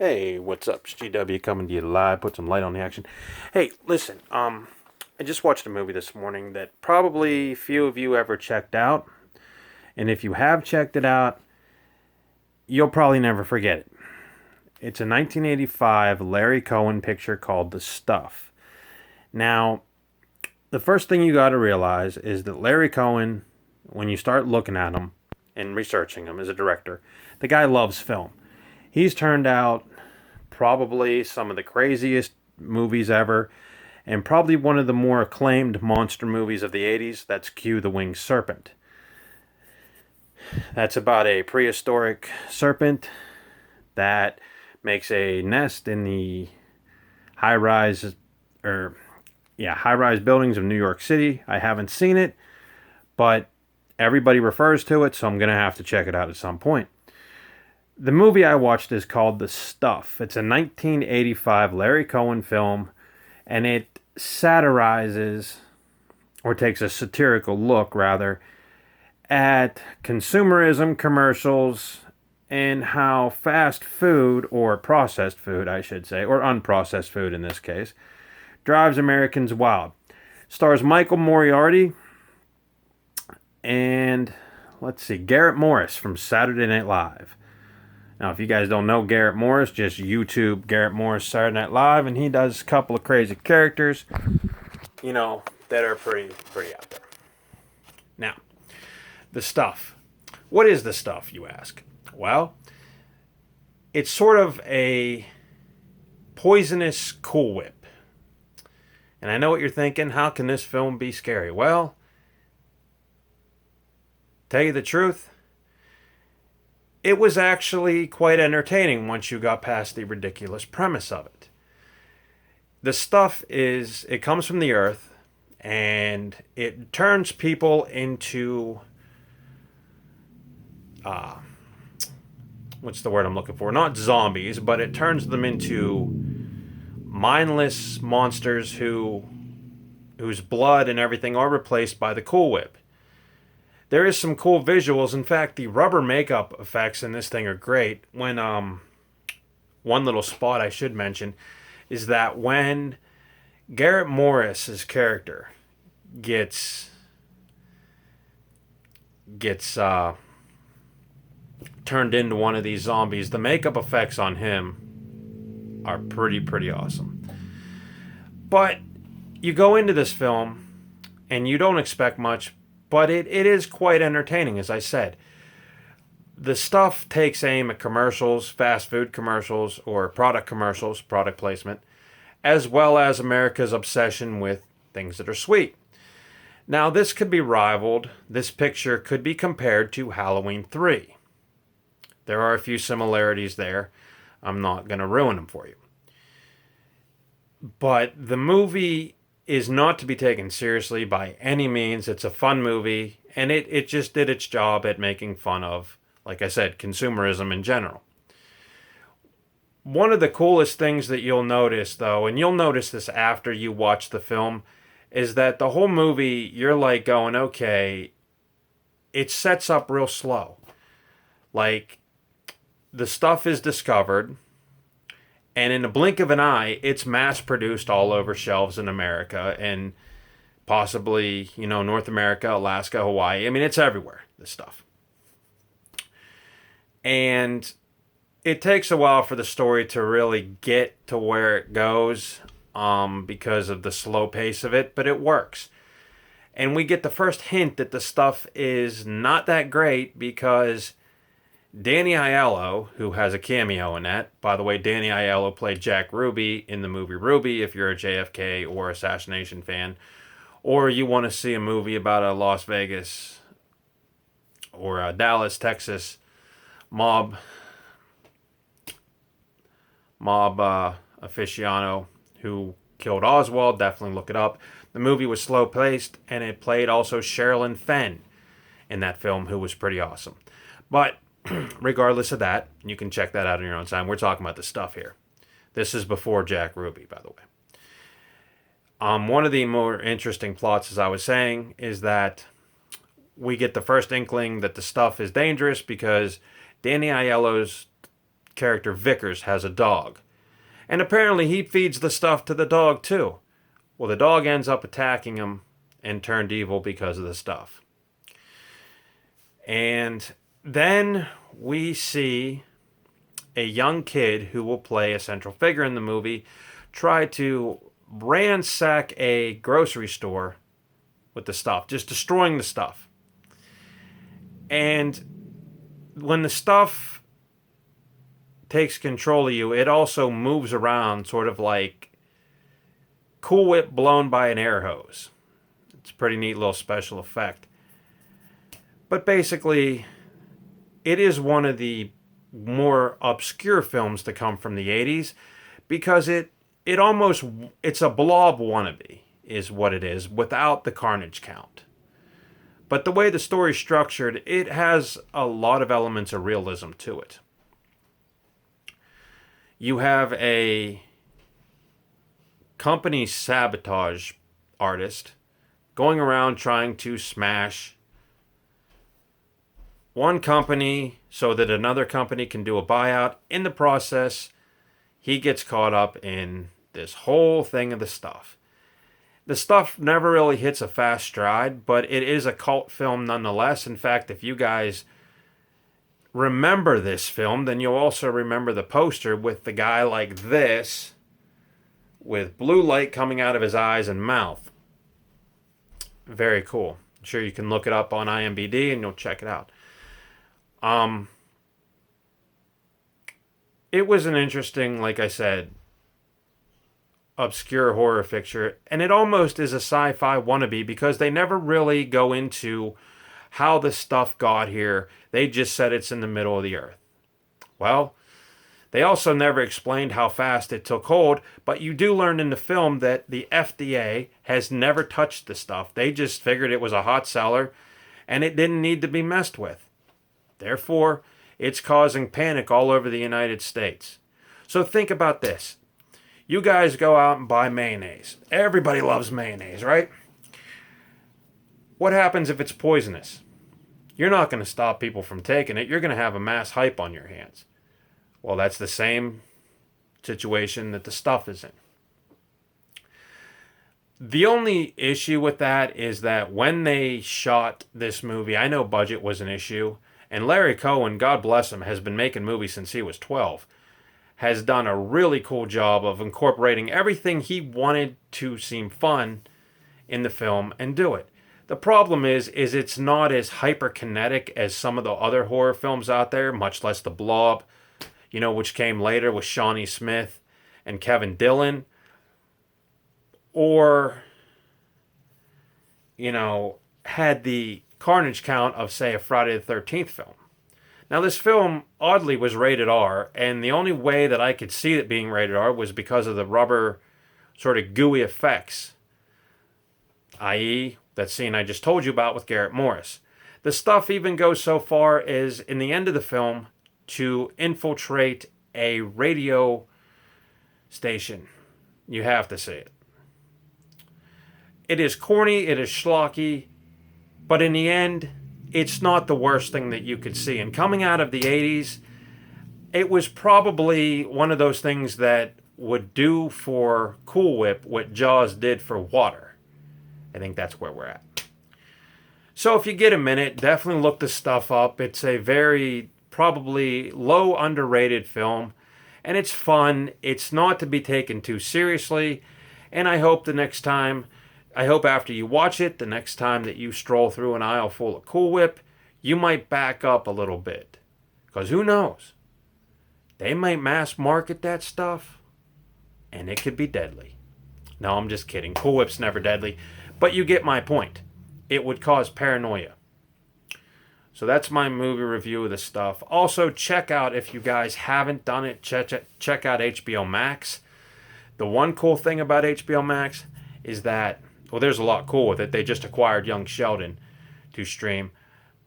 Hey, what's up? It's GW coming to you live. Put some light on the action. Hey, listen. I just watched a movie this morning that probably few of you ever checked out, and if you have checked it out, you'll probably never forget it. It's a 1985 Larry Cohen picture called The Stuff. Now, the first thing you got to realize is that Larry Cohen, when you start looking at him and researching him as a director, the guy loves film. He's turned out probably some of the craziest movies ever, and probably one of the more acclaimed monster movies of the 80s. That's Q the Winged Serpent. That's about a prehistoric serpent that makes a nest in the high rise or high rise buildings of New York City. I haven't seen it, but everybody refers to it, so I'm going to have to check it out at some point. The movie I watched is called The Stuff. It's a 1985 Larry Cohen film, and it satirizes, or takes a satirical look, rather, at consumerism commercials and how fast food, or processed food, I should say, or unprocessed food in this case, drives Americans wild. Stars Michael Moriarty and, let's see, Garrett Morris from Saturday Night Live. Now, if you guys don't know Garrett Morris, just YouTube Garrett Morris Saturday Night Live, and he does a couple of crazy characters, that are pretty out there. Now, The Stuff. What is The Stuff, you ask? Well, it's sort of a poisonous Cool Whip. And I know what you're thinking, how can this film be scary? Well, tell you the truth, it was actually quite entertaining once you got past the ridiculous premise of it. The stuff it comes from the earth, and it turns people into, what's the word I'm looking for? Not zombies, but it turns them into mindless monsters whose blood and everything are replaced by the Cool Whip. There is some cool visuals. In fact, the rubber makeup effects in this thing are great. When one little spot I should mention is that when Garrett Morris's character gets turned into one of these zombies, the makeup effects on him are pretty awesome. But you go into this film and you don't expect much, but it is quite entertaining, as I said. The stuff takes aim at commercials, fast food commercials, or product commercials, product placement, as well as America's obsession with things that are sweet. Now, this picture could be compared to Halloween 3. There are a few similarities there. I'm not going to ruin them for you. But the movie is not to be taken seriously by any means. It's a fun movie, and it just did its job at making fun of, like I said, consumerism in general. One of the coolest things that you'll notice, though, and you'll notice this after you watch the film, is that the whole movie, you're like going, okay, it sets up real slow. Like, the stuff is discovered, and in the blink of an eye, it's mass-produced all over shelves in America and possibly, North America, Alaska, Hawaii. I mean, it's everywhere, this stuff. And it takes a while for the story to really get to where it goes because of the slow pace of it, but it works. And we get the first hint that the stuff is not that great because Danny Aiello, who has a cameo in that. By the way, Danny Aiello played Jack Ruby in the movie Ruby, if you're a JFK or Assassination fan. Or you want to see a movie about a Las Vegas or a Dallas, Texas mob aficionado who killed Oswald, definitely look it up. The movie was slow paced, and it played also Sherilyn Fenn in that film, who was pretty awesome. But regardless of that, you can check that out on your own time. We're talking about the stuff here. This is before Jack Ruby, by the way. One of the more interesting plots, as I was saying, is that we get the first inkling that the stuff is dangerous because Danny Aiello's character Vickers has a dog. And apparently he feeds the stuff to the dog too. Well, the dog ends up attacking him and turned evil because of the stuff. And then we see a young kid who will play a central figure in the movie try to ransack a grocery store with the stuff, just destroying the stuff. And when the stuff takes control of you, it also moves around sort of like Cool Whip blown by an air hose. It's a pretty neat little special effect. But basically, it is one of the more obscure films to come from the 80s because it's a Blob wannabe is what it is without the carnage count. But the way the story's structured, it has a lot of elements of realism to it. You have a company sabotage artist going around trying to smash one company so that another company can do a buyout. In the process, he gets caught up in this whole thing of the stuff. The stuff never really hits a fast stride, but it is a cult film nonetheless. In fact, if you guys remember this film, then you'll also remember the poster with the guy like this, with blue light coming out of his eyes and mouth. Very cool. I'm sure you can look it up on IMDb and you'll check it out. It was an interesting, like I said, obscure horror picture, and it almost is a sci-fi wannabe because they never really go into how the stuff got here. They just said it's in the middle of the earth. Well, they also never explained how fast it took hold, but you do learn in the film that the FDA has never touched the stuff. They just figured it was a hot seller and it didn't need to be messed with. Therefore, it's causing panic all over the United States. So think about this. You guys go out and buy mayonnaise. Everybody loves mayonnaise, right? What happens if it's poisonous? You're not going to stop people from taking it. You're going to have a mass hype on your hands. Well, that's the same situation that the stuff is in. The only issue with that is that when they shot this movie, I know budget was an issue, and Larry Cohen, God bless him, has been making movies since he was 12, has done a really cool job of incorporating everything he wanted to seem fun in the film and do it. The problem is it's not as hyperkinetic as some of the other horror films out there, much less The Blob, which came later with Shawnee Smith and Kevin Dillon, or, had the carnage count of, say, a Friday the 13th film. Now, this film, oddly, was rated R, and the only way that I could see it being rated R was because of the rubber, sort of gooey effects, i.e., that scene I just told you about with Garrett Morris. The stuff even goes so far as, in the end of the film, to infiltrate a radio station. You have to see it. It is corny, it is schlocky, but in the end, it's not the worst thing that you could see. And coming out of the 80s, it was probably one of those things that would do for Cool Whip what Jaws did for water. I think that's where we're at. So if you get a minute, definitely look this stuff up. It's a very probably low underrated film, and it's fun. It's not to be taken too seriously, and I hope after you watch it, the next time that you stroll through an aisle full of Cool Whip, you might back up a little bit. Because who knows? They might mass market that stuff, and it could be deadly. No, I'm just kidding. Cool Whip's never deadly. But you get my point. It would cause paranoia. So that's my movie review of the stuff. Also, check out, if you guys haven't done it, check out HBO Max. The one cool thing about HBO Max is that, well, there's a lot cool with it. They just acquired Young Sheldon to stream.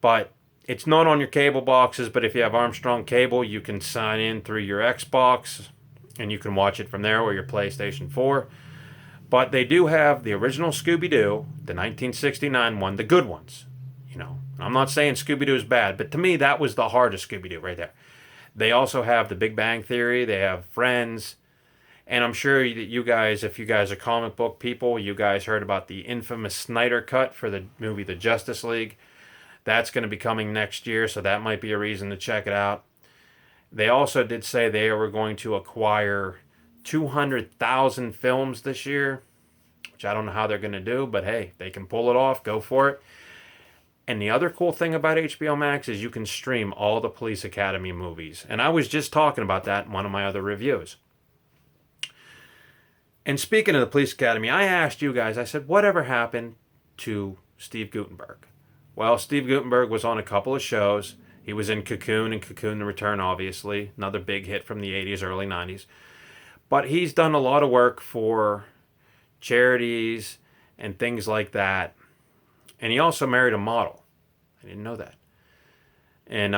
But it's not on your cable boxes, but if you have Armstrong Cable, you can sign in through your Xbox, and you can watch it from there or your PlayStation 4. But they do have the original Scooby-Doo, the 1969 one, the good ones. I'm not saying Scooby-Doo is bad, but to me, that was the heart of Scooby-Doo right there. They also have The Big Bang Theory. They have Friends. And I'm sure that you guys, if you guys are comic book people, you guys heard about the infamous Snyder Cut for the movie The Justice League. That's going to be coming next year, so that might be a reason to check it out. They also did say they were going to acquire 200,000 films this year, which I don't know how they're going to do, but hey, they can pull it off. Go for it. And the other cool thing about HBO Max is you can stream all the Police Academy movies. And I was just talking about that in one of my other reviews. And speaking of the Police Academy, I asked you guys, I said, whatever happened to Steve Guttenberg? Well, Steve Guttenberg was on a couple of shows. He was in Cocoon and Cocoon the Return, obviously. Another big hit from the 80s, early 90s. But he's done a lot of work for charities and things like that. And he also married a model. I didn't know that. And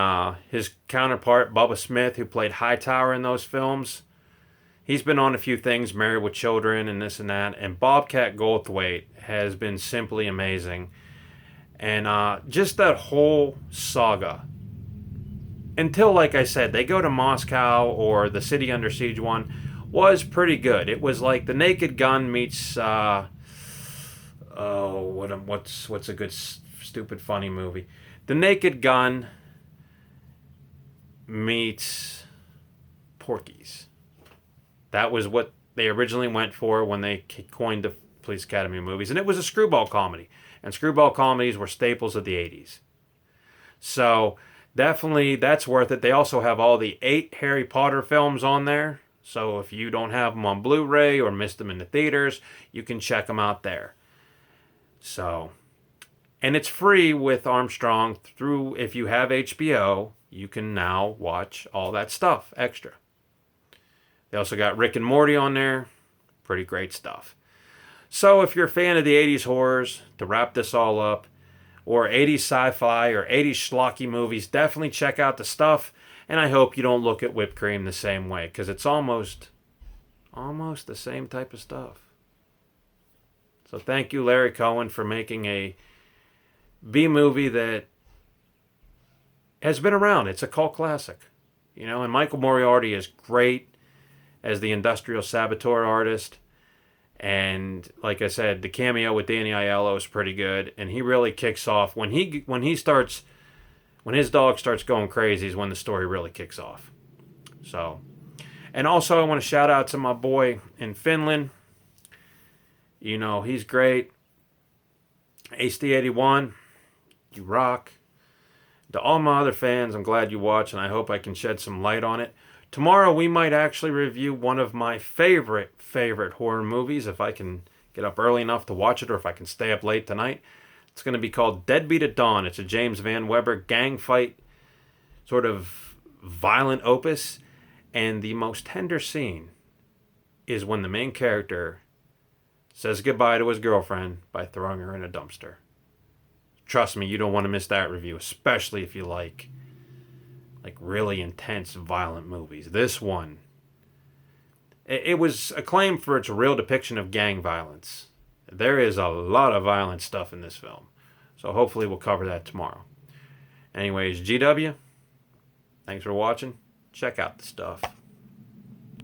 his counterpart, Bubba Smith, who played Hightower in those films, he's been on a few things, Married with Children and this and that. And Bobcat Goldthwait has been simply amazing. And just that whole saga. Until, like I said, they go to Moscow, or the City Under Siege one was pretty good. It was like The Naked Gun meets what's a good stupid funny movie? The Naked Gun meets Porky's. That was what they originally went for when they coined the Police Academy movies, and it was a screwball comedy. And screwball comedies were staples of the 80s. So definitely, that's worth it. They also have all the 8 Harry Potter films on there. So if you don't have them on Blu-ray or missed them in the theaters, you can check them out there. So, and it's free with Armstrong through, if you have HBO, you can now watch all that stuff extra. They also got Rick and Morty on there. Pretty great stuff. So if you're a fan of the 80s horrors, to wrap this all up, or 80s sci-fi or 80s schlocky movies, definitely check out the stuff. And I hope you don't look at Whipped Cream the same way, because it's almost the same type of stuff. So thank you, Larry Cohen, for making a B-movie that has been around. It's a cult classic. You know, and Michael Moriarty is great as the industrial saboteur artist. And like I said, the cameo with Danny Aiello is pretty good, and he really kicks off when his dog starts going crazy is when the story really kicks off. So, and also I want to shout out to my boy in Finland. You know, he's great. HD81, you rock. To all my other fans, I'm glad you watch, and I hope I can shed some light on it. Tomorrow we might actually review one of my favorite horror movies, if I can get up early enough to watch it, or if I can stay up late tonight. It's going to be called Deadbeat at Dawn. It's a James Van Weber gang fight, sort of violent opus. And the most tender scene is when the main character says goodbye to his girlfriend by throwing her in a dumpster. Trust me, you don't want to miss that review, especially if you like really intense, violent movies. This one, it was acclaimed for its real depiction of gang violence. There is a lot of violent stuff in this film. So hopefully we'll cover that tomorrow. Anyways, GW, thanks for watching. Check out the stuff.